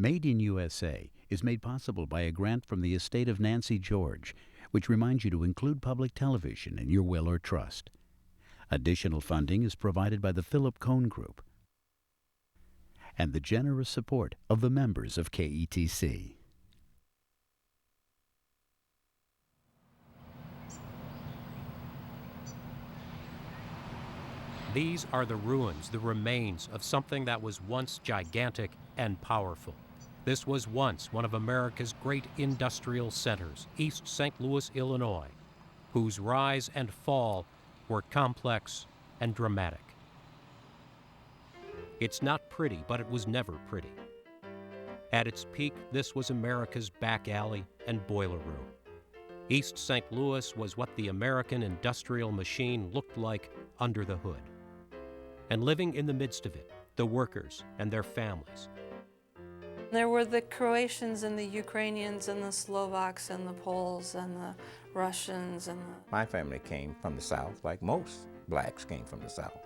Made in USA is made possible by a grant from the estate of Nancy George, which reminds you to include public television in your will or trust. Additional funding is provided by the Philip Cohn Group and the generous support of the members of KETC. These are the ruins, the remains of something that was once gigantic and powerful. This was once one of America's great industrial centers, East St. Louis, Illinois, whose rise and fall were complex and dramatic. It's not pretty, but it was never pretty. At its peak, this was America's back alley and boiler room. East St. Louis was what the American industrial machine looked like under the hood. And living in the midst of it, the workers and their families. There were the Croatians and the Ukrainians and the Slovaks and the Poles and the Russians and My family came from the South, like most blacks came from the South.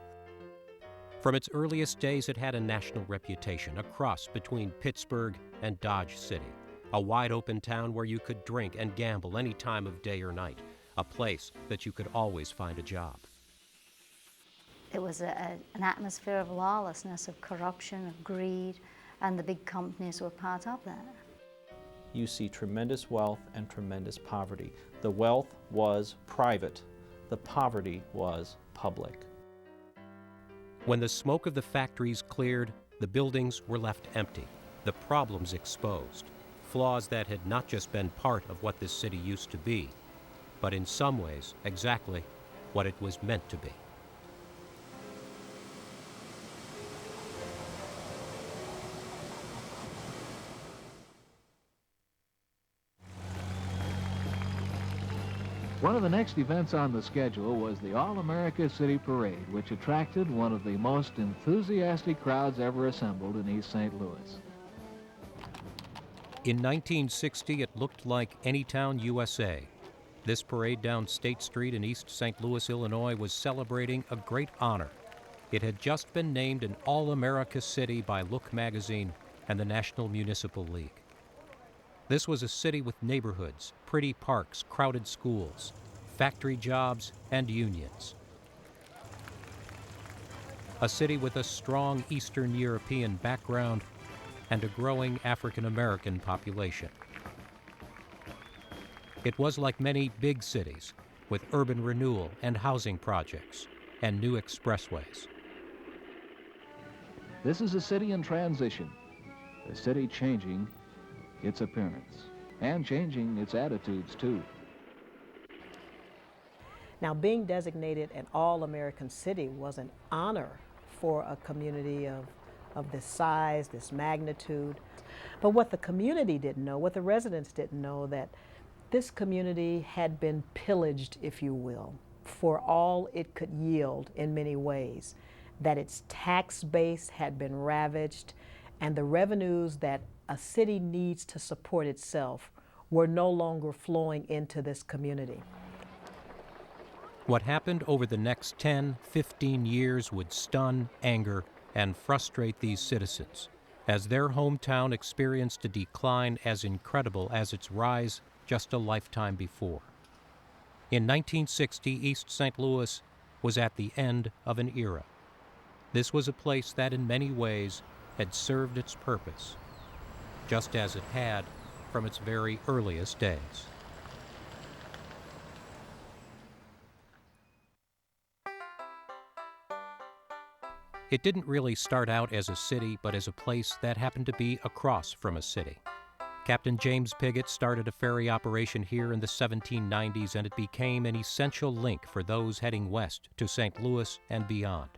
From its earliest days, it had a national reputation, a cross between Pittsburgh and Dodge City, a wide-open town where you could drink and gamble any time of day or night, a place that you could always find a job. It was an atmosphere of lawlessness, of corruption, of greed, and the big companies were part of that. You see tremendous wealth and tremendous poverty. The wealth was private, the poverty was public. When the smoke of the factories cleared, the buildings were left empty, the problems exposed, flaws that had not just been part of what this city used to be, but in some ways exactly what it was meant to be. One of the next events on the schedule was the All-America City Parade, which attracted one of the most enthusiastic crowds ever assembled in East St. Louis. In 1960, it looked like any town USA. This parade down State Street in East St. Louis, Illinois, was celebrating a great honor. It had just been named an All-America City by Look magazine and the National Municipal League. This was a city with neighborhoods, pretty parks, crowded schools, factory jobs, and unions. A city with a strong Eastern European background and a growing African American population. It was like many big cities, with urban renewal and housing projects and new expressways. This is a city in transition, a city changing its appearance and changing its attitudes too. Now, being designated an all-American city was an honor for a community of this size, this magnitude. But what the community didn't know, what the residents didn't know, that this community had been pillaged, if you will, for all it could yield in many ways, that its tax base had been ravaged, and the revenues that a city needs to support itself were no longer flowing into this community. What happened over the next 10, 15 years would stun, anger, and frustrate these citizens, as their hometown experienced a decline as incredible as its rise just a lifetime before. In 1960, East St. Louis was at the end of an era. This was a place that in many ways had served its purpose, just as it had from its very earliest days. It didn't really start out as a city, but as a place that happened to be across from a city. Captain James Piggott started a ferry operation here in the 1790s, and it became an essential link for those heading west to St. Louis and beyond.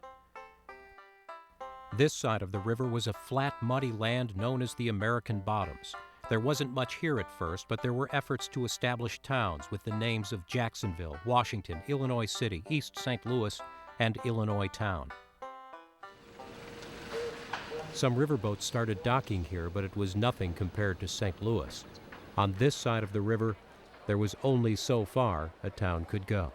This side of the river was a flat, muddy land known as the American Bottoms. There wasn't much here at first, but there were efforts to establish towns with the names of Jacksonville, Washington, Illinois City, East St. Louis, and Illinois Town. Some riverboats started docking here, but it was nothing compared to St. Louis. On this side of the river, there was only so far a town could go.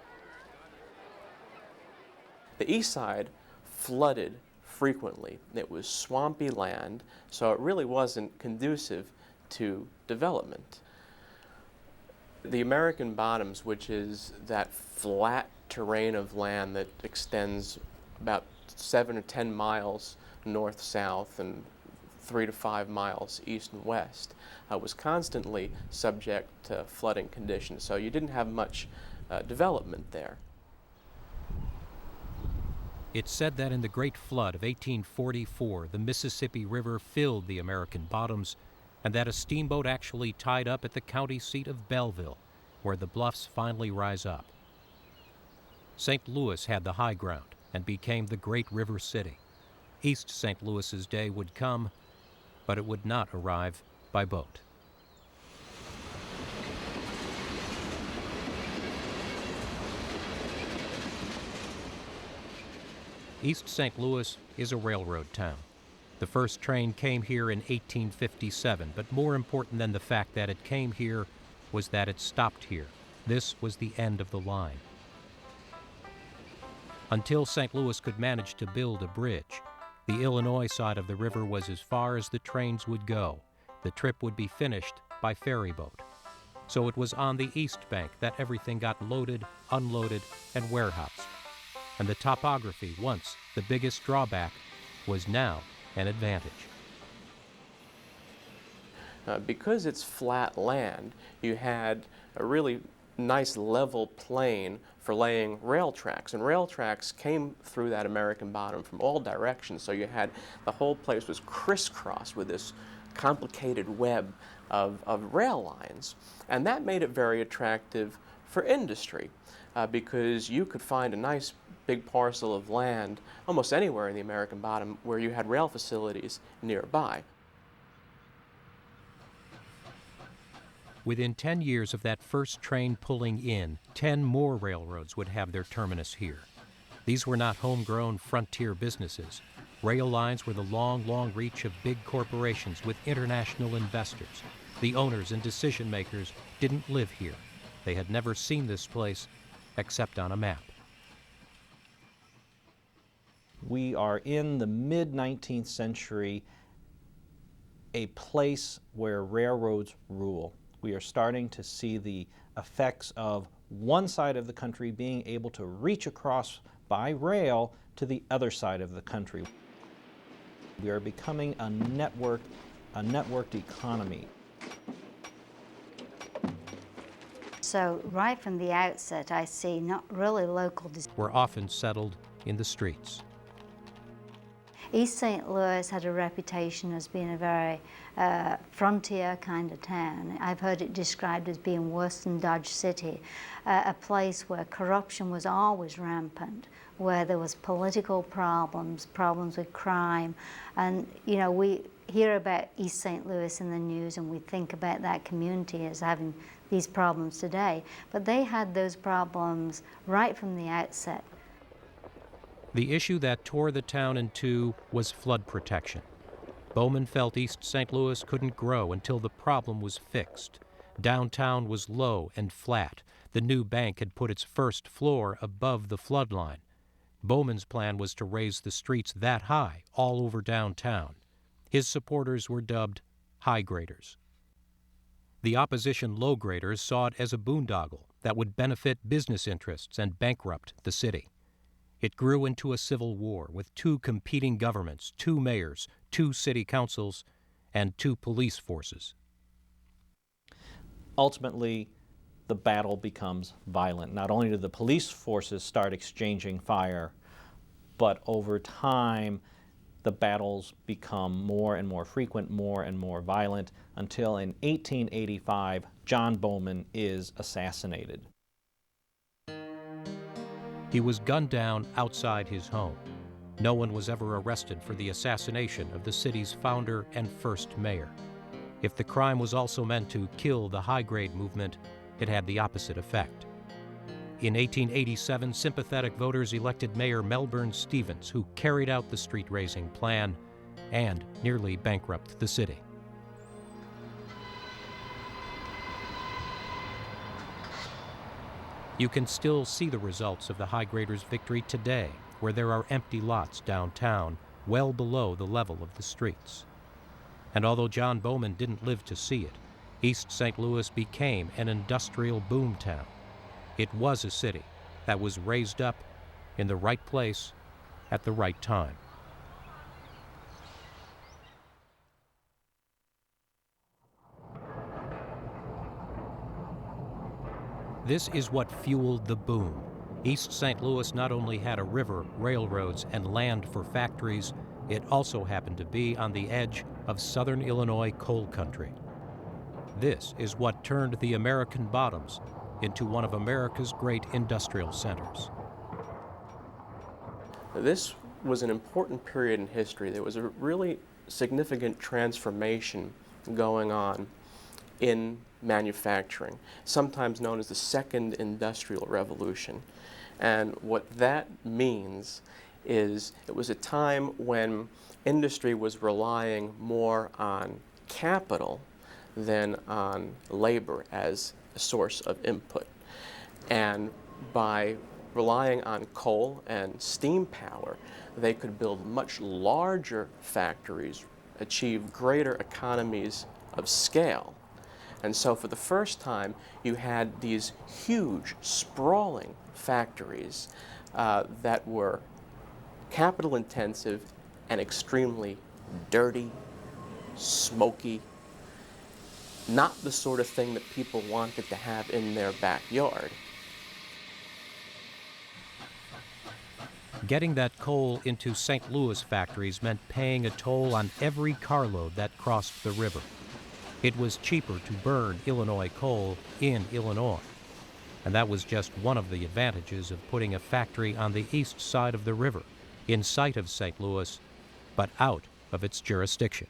The east side flooded frequently. It was swampy land, so it really wasn't conducive to development. The American Bottoms, which is that flat terrain of land that extends about 7 or 10 miles north-south and 3 to 5 miles east and west, was constantly subject to flooding conditions, so you didn't have much development there. It's said that in the Great Flood of 1844, the Mississippi River filled the American Bottoms, and that a steamboat actually tied up at the county seat of Belleville, where the bluffs finally rise up. St. Louis had the high ground and became the great river city. East St. Louis's day would come, but it would not arrive by boat. East St. Louis is a railroad town. The first train came here in 1857, but more important than the fact that it came here was that it stopped here. This was the end of the line. Until St. Louis could manage to build a bridge, the Illinois side of the river was as far as the trains would go. The trip would be finished by ferry boat. So it was on the east bank that everything got loaded, unloaded, and warehoused. And the topography, once the biggest drawback, was now an advantage. Because it's flat land, you had a really nice level plain for laying rail tracks, and rail tracks came through that American Bottom from all directions, so you had the whole place was crisscrossed with this complicated web of rail lines, and that made it very attractive for industry because you could find a nice big parcel of land almost anywhere in the American Bottom where you had rail facilities nearby. Within 10 years of that first train pulling in, 10 more railroads would have their terminus here. These were not homegrown frontier businesses. Rail lines were the long, long reach of big corporations with international investors. The owners and decision makers didn't live here. They had never seen this place except on a map. We are in the mid-19th century, a place where railroads rule. We are starting to see the effects of one side of the country being able to reach across by rail to the other side of the country. We are becoming a networked economy. So right from the outset, I see not really local were often settled in the streets. East St. Louis had a reputation as being a very frontier kind of town. I've heard it described as being worse than Dodge City, a place where corruption was always rampant, where there was political problems with crime. And you know, we hear about East St. Louis in the news and we think about that community as having these problems today, but they had those problems right from the outset. The issue that tore the town in two was flood protection. Bowman felt East St. Louis couldn't grow until the problem was fixed. Downtown was low and flat. The new bank had put its first floor above the flood line. Bowman's plan was to raise the streets that high all over downtown. His supporters were dubbed high graders. The opposition low graders saw it as a boondoggle that would benefit business interests and bankrupt the city. It grew into a civil war with two competing governments, two mayors, two city councils, and two police forces. Ultimately, the battle becomes violent. Not only do the police forces start exchanging fire, but over time, the battles become more and more frequent, more and more violent, until in 1885, John Bowman is assassinated. He was gunned down outside his home. No one was ever arrested for the assassination of the city's founder and first mayor. If the crime was also meant to kill the high-grade movement, it had the opposite effect. In 1887, sympathetic voters elected Mayor Melbourne Stevens, who carried out the street-raising plan and nearly bankrupted the city. You can still see the results of the high graders' victory today, where there are empty lots downtown, well below the level of the streets. And although John Bowman didn't live to see it, East St. Louis became an industrial boomtown. It was a city that was raised up in the right place at the right time. This is what fueled the boom. East St. Louis not only had a river, railroads, and land for factories, it also happened to be on the edge of southern Illinois coal country. This is what turned the American Bottoms into one of America's great industrial centers. This was an important period in history. There was a really significant transformation going on in manufacturing, sometimes known as the Second Industrial Revolution. And what that means is it was a time when industry was relying more on capital than on labor as a source of input. And by relying on coal and steam power, they could build much larger factories, achieve greater economies of scale. And so for the first time, you had these huge, sprawling factories that were capital intensive and extremely dirty, smoky, not the sort of thing that people wanted to have in their backyard. Getting that coal into St. Louis factories meant paying a toll on every carload that crossed the river. It was cheaper to burn Illinois coal in Illinois, and that was just one of the advantages of putting a factory on the east side of the river, in sight of St. Louis, but out of its jurisdiction.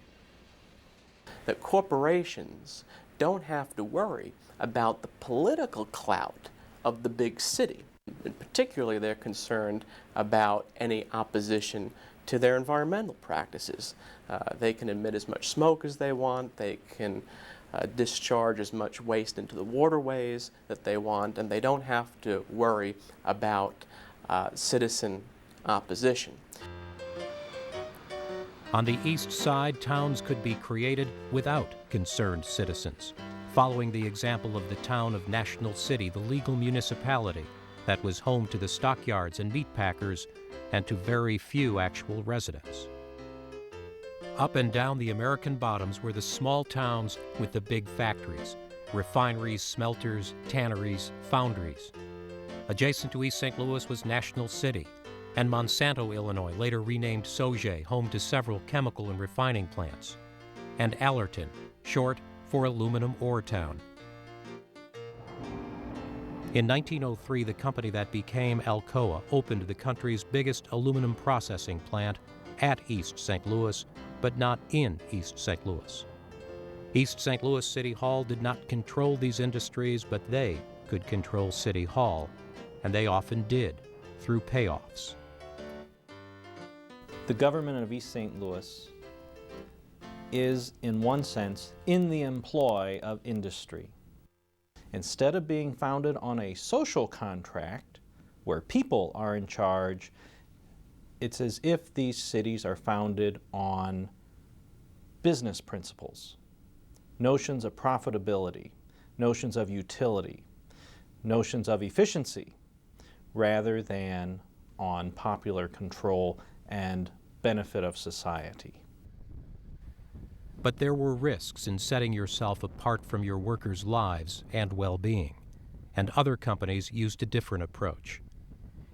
That corporations don't have to worry about the political clout of the big city. And particularly, they're concerned about any opposition to their environmental practices. They can emit as much smoke as they want, they can discharge as much waste into the waterways that they want, and they don't have to worry about citizen opposition. On the east side, towns could be created without concerned citizens, following the example of the town of National City, the legal municipality that was home to the stockyards and meat packers and to very few actual residents. Up and down the American Bottoms were the small towns with the big factories, refineries, smelters, tanneries, foundries. Adjacent to East St. Louis was National City, and Monsanto, Illinois, later renamed Sauget, home to several chemical and refining plants, and Allerton, short for Aluminum Ore Town. In 1903, the company that became Alcoa opened the country's biggest aluminum processing plant at East St. Louis, but not in East St. Louis. East St. Louis City Hall did not control these industries, but they could control City Hall, and they often did, through payoffs. The government of East St. Louis is, in one sense, in the employ of industry. Instead of being founded on a social contract where people are in charge, it's as if these cities are founded on business principles, notions of profitability, notions of utility, notions of efficiency, rather than on popular control and benefit of society. But there were risks in setting yourself apart from your workers' lives and well-being, and other companies used a different approach.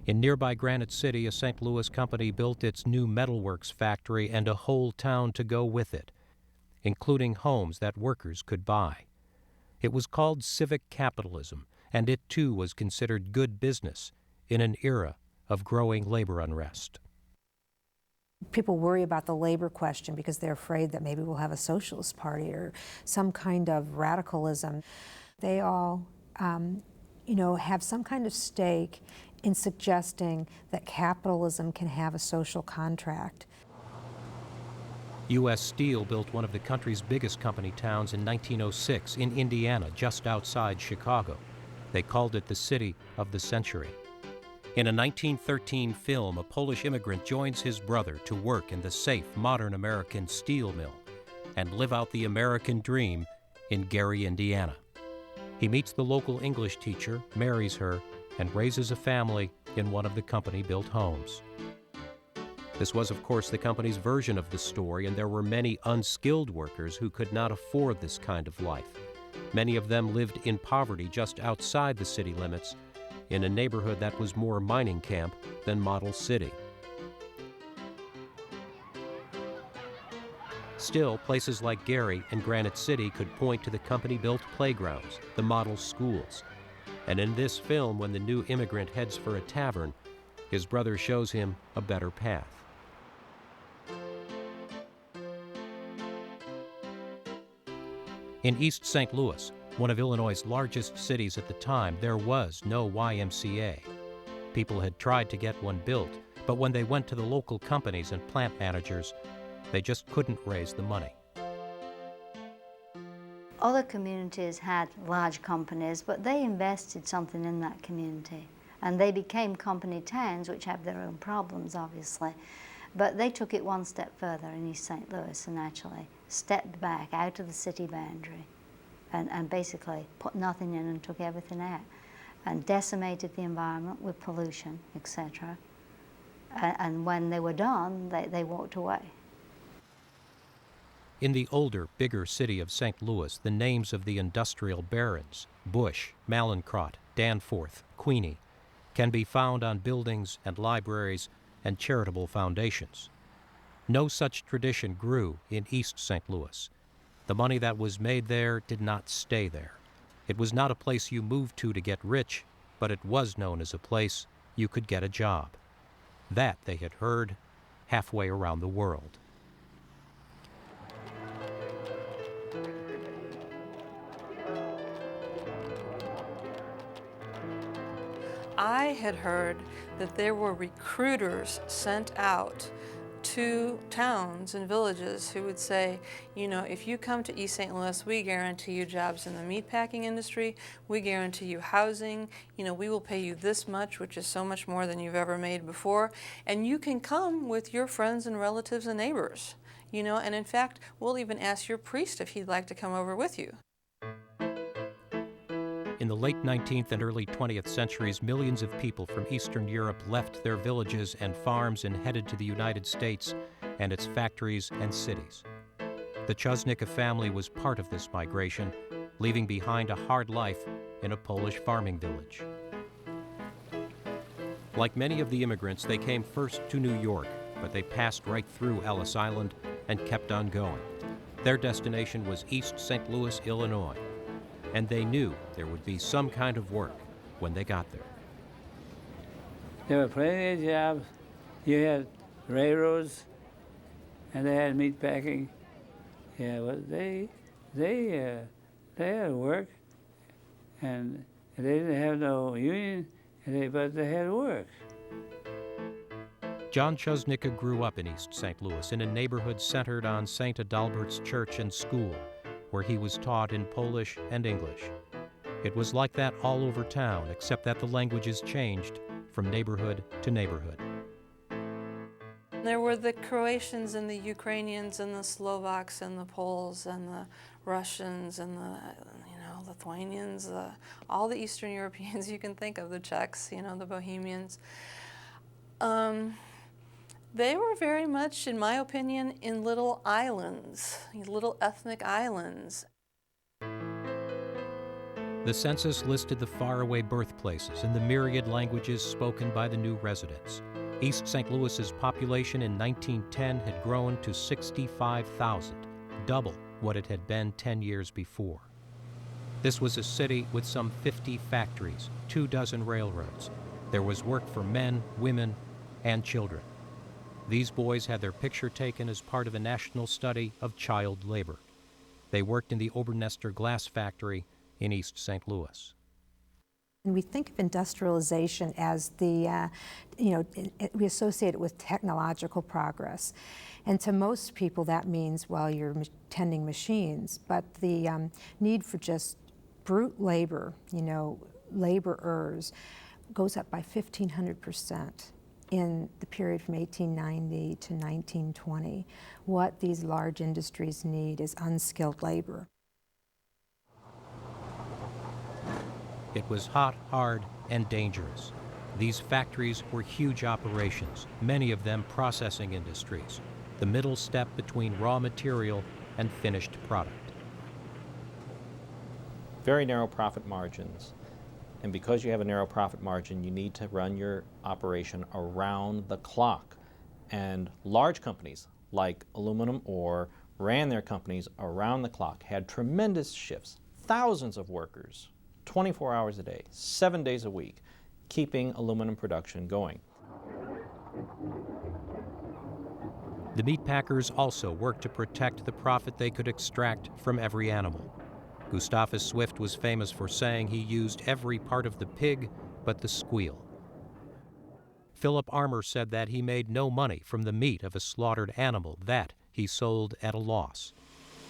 In nearby Granite City, a St. Louis company built its new metalworks factory and a whole town to go with it, including homes that workers could buy. It was called civic capitalism, and it too was considered good business in an era of growing labor unrest. People worry about the labor question because they're afraid that maybe we'll have a socialist party or some kind of radicalism. They all, have some kind of stake in suggesting that capitalism can have a social contract. U.S. Steel built one of the country's biggest company towns in 1906 in Indiana, just outside Chicago. They called it the city of the century. In a 1913 film, a Polish immigrant joins his brother to work in the safe, modern American steel mill and live out the American dream in Gary, Indiana. He meets the local English teacher, marries her, and raises a family in one of the company-built homes. This was, of course, the company's version of the story, and there were many unskilled workers who could not afford this kind of life. Many of them lived in poverty just outside the city limits, in a neighborhood that was more mining camp than model city. Still, places like Gary and Granite City could point to the company-built playgrounds, the model schools. And in this film, when the new immigrant heads for a tavern, his brother shows him a better path. In East St. Louis, one of Illinois' largest cities at the time, there was no YMCA. People had tried to get one built, but when they went to the local companies and plant managers, they just couldn't raise the money. Other communities had large companies, but they invested something in that community. And they became company towns, which have their own problems, obviously. But they took it one step further in East St. Louis and actually stepped back out of the city boundary and basically put nothing in and took everything out and decimated the environment with pollution, etc. And when they were done, they walked away. In the older, bigger city of St. Louis, the names of the industrial barons, Bush, Mallinckrodt, Danforth, Queenie, can be found on buildings and libraries and charitable foundations. No such tradition grew in East St. Louis. The money that was made there did not stay there. It was not a place you moved to get rich, but it was known as a place you could get a job. That, they had heard, halfway around the world. I had heard that there were recruiters sent out to towns and villages who would say, you know, if you come to East St. Louis, we guarantee you jobs in the meatpacking industry, we guarantee you housing, you know, we will pay you this much, which is so much more than you've ever made before, and you can come with your friends and relatives and neighbors, you know, and in fact, we'll even ask your priest if he'd like to come over with you. In the late 19th and early 20th centuries, millions of people from Eastern Europe left their villages and farms and headed to the United States and its factories and cities. The Chuznicka family was part of this migration, leaving behind a hard life in a Polish farming village. Like many of the immigrants, they came first to New York, but they passed right through Ellis Island and kept on going. Their destination was East St. Louis, Illinois, and they knew there would be some kind of work when they got there. There were plenty of jobs. You had railroads, and they had meat packing. Yeah, well, they had work, and they didn't have no union, but they had work. John Chuznicka grew up in East St. Louis in a neighborhood centered on St. Adalbert's Church and School, where he was taught in Polish and English. It was like that all over town, except that the languages changed from neighborhood to neighborhood. There were the Croatians and the Ukrainians and the Slovaks and the Poles and the Russians and the Lithuanians, all the Eastern Europeans you can think of, the Czechs, the Bohemians. They were very much, in my opinion, in little islands, little ethnic islands. The census listed the faraway birthplaces and the myriad languages spoken by the new residents. East St. Louis's population in 1910 had grown to 65,000, double what it had been 10 years before. This was a city with some 50 factories, 24 railroads. There was work for men, women, and children. These boys had their picture taken as part of a national study of child labor. They worked in the Obernester glass factory in East St. Louis. And we think of industrialization as the, we associate it with technological progress. And to most people that means, well, you're tending machines, but the need for just brute labor, laborers, goes up by 1,500% in the period from 1890 to 1920. What these large industries need is unskilled labor. It was hot, hard, and dangerous. These factories were huge operations, many of them processing industries, the middle step between raw material and finished product. Very narrow profit margins. And because you have a narrow profit margin, you need to run your operation around the clock. And large companies like aluminum ore ran their companies around the clock, had tremendous shifts, thousands of workers, 24 hours a day, 7 days a week, keeping aluminum production going. The meat packers also worked to protect the profit they could extract from every animal. Gustavus Swift was famous for saying he used every part of the pig but the squeal. Philip Armour said that he made no money from the meat of a slaughtered animal, that he sold at a loss.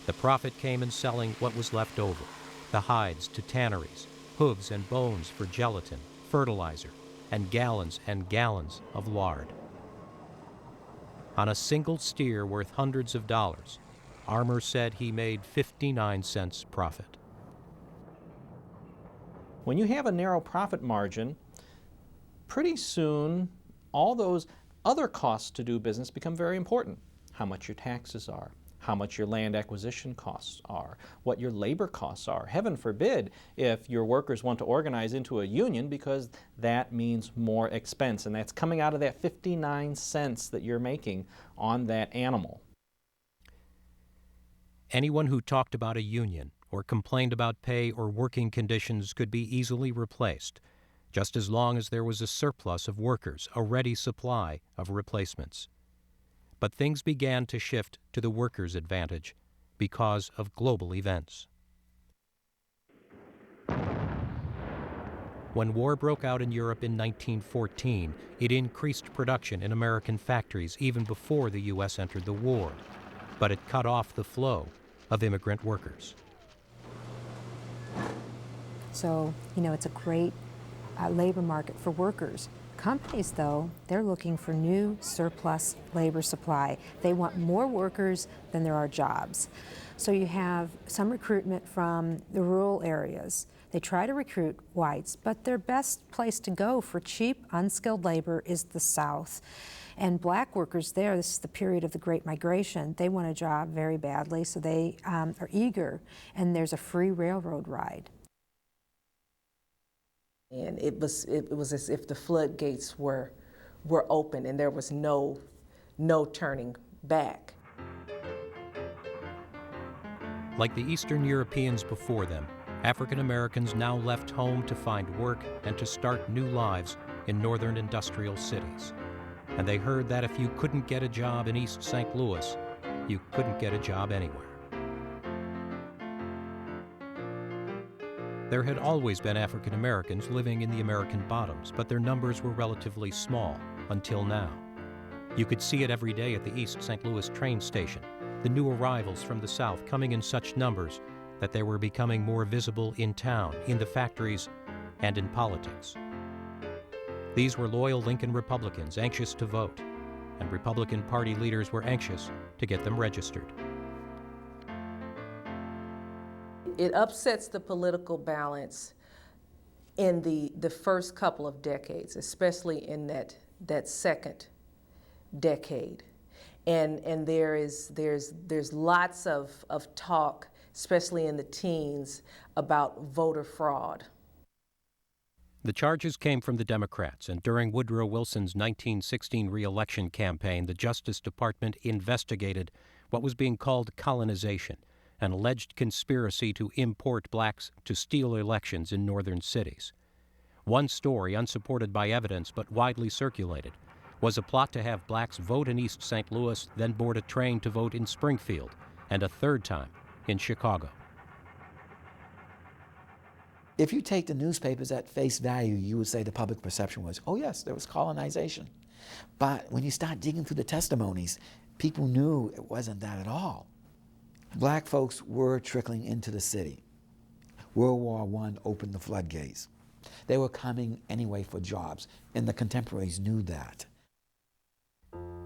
The profit came in selling what was left over, the hides to tanneries, hooves and bones for gelatin, fertilizer, and gallons of lard. On a single steer worth hundreds of dollars, Armour said he made 59 cents profit. When you have a narrow profit margin, pretty soon all those other costs to do business become very important. How much your taxes are, how much your land acquisition costs are, what your labor costs are. Heaven forbid if your workers want to organize into a union, because that means more expense, and that's coming out of that 59 cents that you're making on that animal. Anyone who talked about a union or complained about pay or working conditions could be easily replaced, just as long as there was a surplus of workers, a ready supply of replacements. But things began to shift to the workers' advantage because of global events. When war broke out in Europe in 1914, it increased production in American factories even before the U.S. entered the war, but it cut off the flow of immigrant workers. So, it's a great labor market for workers. Companies, though, they're looking for new surplus labor supply. They want more workers than there are jobs. So you have some recruitment from the rural areas. They try to recruit whites, but their best place to go for cheap, unskilled labor is the South. And black workers there, this is the period of the Great Migration, they want a job very badly, so they are eager, and there's a free railroad ride. And it was as if the floodgates were open and there was no turning back. Like the Eastern Europeans before them, African Americans now left home to find work and to start new lives in northern industrial cities. And they heard that if you couldn't get a job in East St. Louis, you couldn't get a job anywhere. There had always been African Americans living in the American bottoms, but their numbers were relatively small until now. You could see it every day at the East St. Louis train station, the new arrivals from the South coming in such numbers that they were becoming more visible in town, in the factories, and in politics. These were loyal Lincoln Republicans anxious to vote, and Republican Party leaders were anxious to get them registered. It upsets the political balance in the first couple of decades, especially in that second decade. And there's lots of talk, especially in the teens, about voter fraud. The charges came from the Democrats, and during Woodrow Wilson's 1916 re-election campaign, the Justice Department investigated what was being called colonization, an alleged conspiracy to import blacks to steal elections in northern cities. One story, unsupported by evidence but widely circulated, was a plot to have blacks vote in East St. Louis, then board a train to vote in Springfield, and a third time in Chicago. If you take the newspapers at face value, you would say the public perception was, oh yes, there was colonization. But when you start digging through the testimonies, people knew it wasn't that at all. Black folks were trickling into the city. World War I opened the floodgates. They were coming anyway for jobs, and the contemporaries knew that.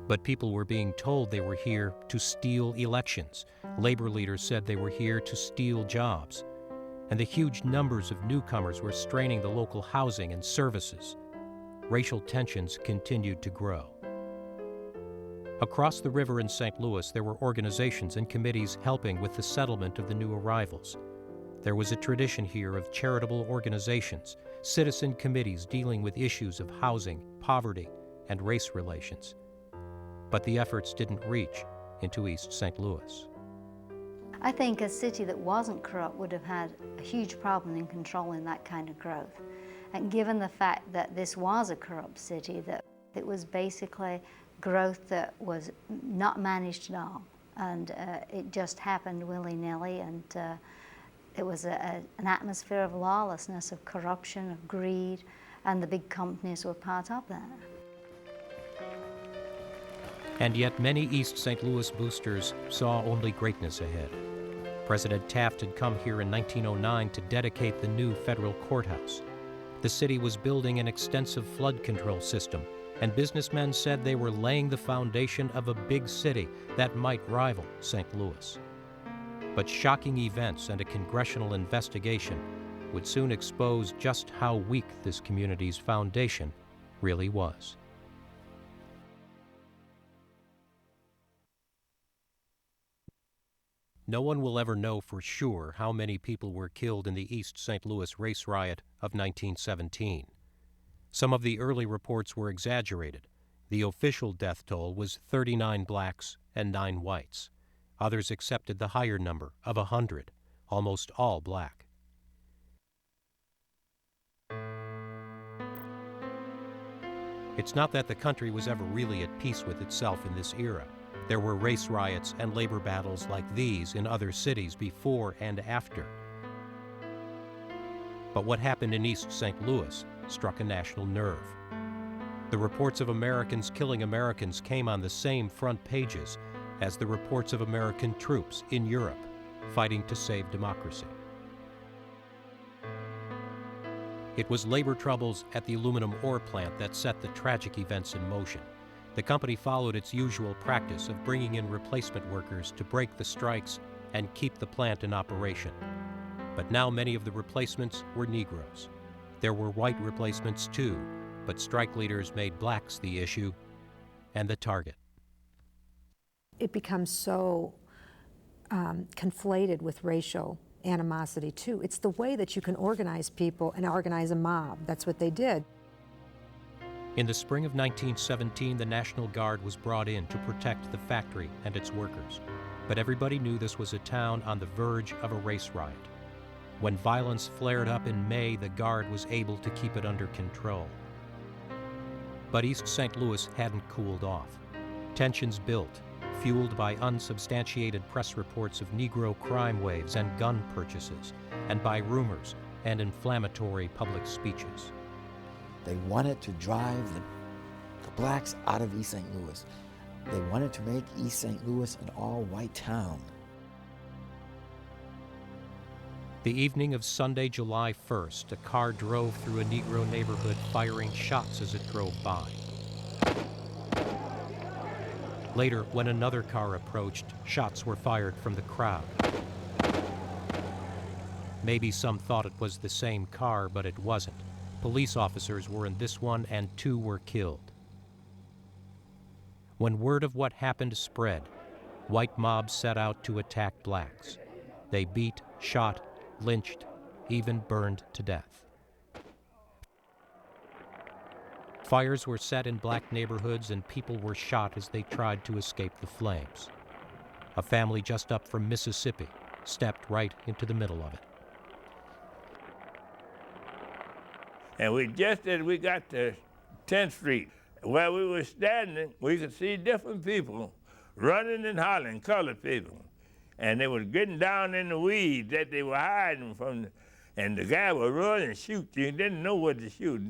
But people were being told they were here to steal elections. Labor leaders said they were here to steal jobs. And the huge numbers of newcomers were straining the local housing and services. Racial tensions continued to grow. Across the river in St. Louis, there were organizations and committees helping with the settlement of the new arrivals. There was a tradition here of charitable organizations, citizen committees dealing with issues of housing, poverty, and race relations. But the efforts didn't reach into East St. Louis. I think a city that wasn't corrupt would have had a huge problem in controlling that kind of growth. And given the fact that this was a corrupt city, that it was basically growth that was not managed at all, and it just happened willy-nilly, and it was an atmosphere of lawlessness, of corruption, of greed, and the big companies were part of that. And yet many East St. Louis boosters saw only greatness ahead. President Taft had come here in 1909 to dedicate the new federal courthouse. The city was building an extensive flood control system, and businessmen said they were laying the foundation of a big city that might rival St. Louis. But shocking events and a congressional investigation would soon expose just how weak this community's foundation really was. No one will ever know for sure how many people were killed in the East St. Louis race riot of 1917. Some of the early reports were exaggerated. The official death toll was 39 blacks and 9 whites. Others accepted the higher number of 100, almost all black. It's not that the country was ever really at peace with itself in this era. There were race riots and labor battles like these in other cities before and after. But what happened in East St. Louis struck a national nerve. The reports of Americans killing Americans came on the same front pages as the reports of American troops in Europe fighting to save democracy. It was labor troubles at the aluminum ore plant that set the tragic events in motion. The company followed its usual practice of bringing in replacement workers to break the strikes and keep the plant in operation. But now many of the replacements were Negroes. There were white replacements too, but strike leaders made blacks the issue and the target. It becomes so conflated with racial animosity too. It's the way that you can organize people and organize a mob. That's what they did. In the spring of 1917, the National Guard was brought in to protect the factory and its workers. But everybody knew this was a town on the verge of a race riot. When violence flared up in May, the Guard was able to keep it under control. But East St. Louis hadn't cooled off. Tensions built, fueled by unsubstantiated press reports of Negro crime waves and gun purchases, and by rumors and inflammatory public speeches. They wanted to drive the blacks out of East St. Louis. They wanted to make East St. Louis an all-white town. The evening of Sunday, July 1st, a car drove through a Negro neighborhood firing shots as it drove by. Later, when another car approached, shots were fired from the crowd. Maybe some thought it was the same car, but it wasn't. Police officers were in this one, and 2 were killed. When word of what happened spread, white mobs set out to attack blacks. They beat, shot, lynched, even burned to death. Fires were set in black neighborhoods and people were shot as they tried to escape the flames. A family just up from Mississippi stepped right into the middle of it. And just as we got to 10th Street, where we were standing, we could see different people running and hollering, colored people. And they were getting down in the weeds that they were hiding from. And the guy would run and shoot you. You didn't know what to shoot.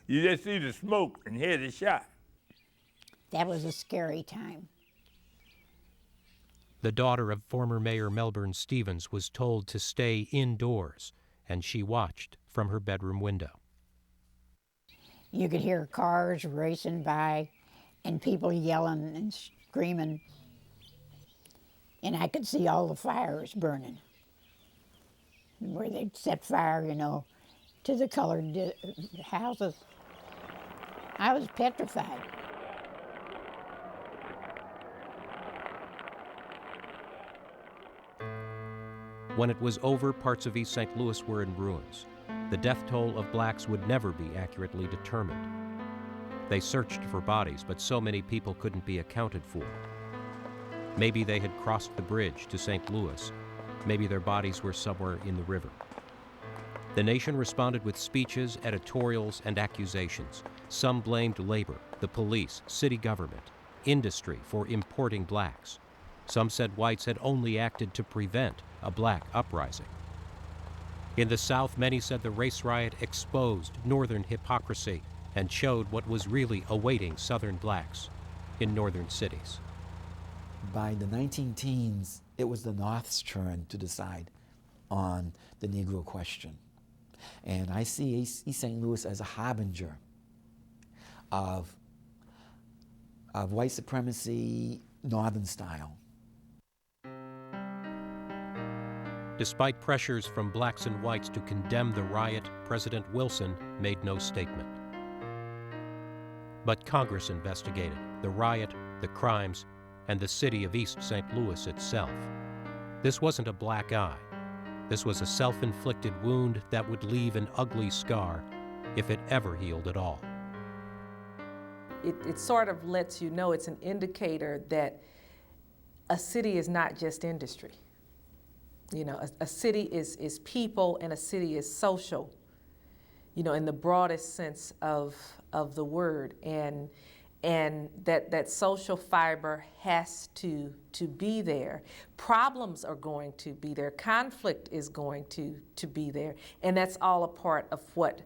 You just see the smoke and hear the shot. That was a scary time. The daughter of former Mayor Melbourne Stevens was told to stay indoors, and she watched from her bedroom window. You could hear cars racing by and people yelling and screaming. And I could see all the fires burning, where they'd set fire, you know, to the colored houses. I was petrified. When it was over, parts of East St. Louis were in ruins. The death toll of blacks would never be accurately determined. They searched for bodies, but so many people couldn't be accounted for. Maybe they had crossed the bridge to St. Louis. Maybe their bodies were somewhere in the river. The nation responded with speeches, editorials, and accusations. Some blamed labor, the police, city government, industry for importing blacks. Some said whites had only acted to prevent a black uprising. In the South, many said the race riot exposed Northern hypocrisy and showed what was really awaiting Southern blacks in northern cities. By the 19-teens, it was the North's turn to decide on the Negro question. And I see East St. Louis as a harbinger of white supremacy, Northern style. Despite pressures from blacks and whites to condemn the riot, President Wilson made no statement. But Congress investigated the riot, the crimes, and the city of East St. Louis itself. This wasn't a black eye. This was a self-inflicted wound that would leave an ugly scar if it ever healed at all. It sort of lets you know, it's an indicator that a city is not just industry. You know, a city is people, and a city is social, you know, in the broadest sense of the word. And that social fiber has to be there. Problems are going to be there. Conflict is going to be there. And that's all a part of what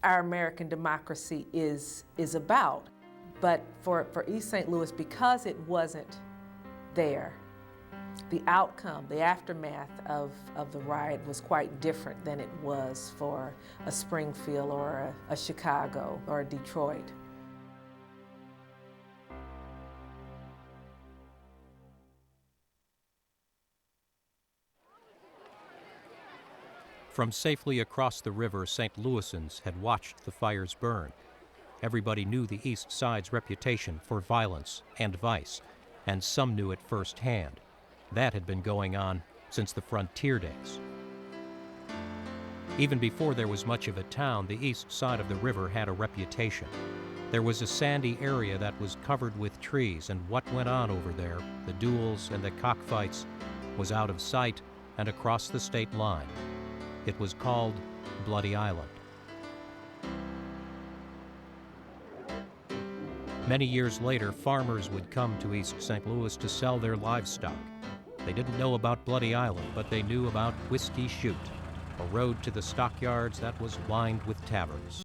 our American democracy is about. But for East St. Louis, because it wasn't there, the outcome, the aftermath of the riot was quite different than it was for a Springfield or a Chicago or a Detroit. From safely across the river, St. Louisans had watched the fires burn. Everybody knew the East Side's reputation for violence and vice, and some knew it firsthand. That had been going on since the frontier days. Even before there was much of a town, the east side of the river had a reputation. There was a sandy area that was covered with trees, and what went on over there, the duels and the cockfights, was out of sight and across the state line. It was called Bloody Island. Many years later, farmers would come to East St. Louis to sell their livestock. They didn't know about Bloody Island, but they knew about Whiskey Chute, a road to the stockyards that was lined with taverns.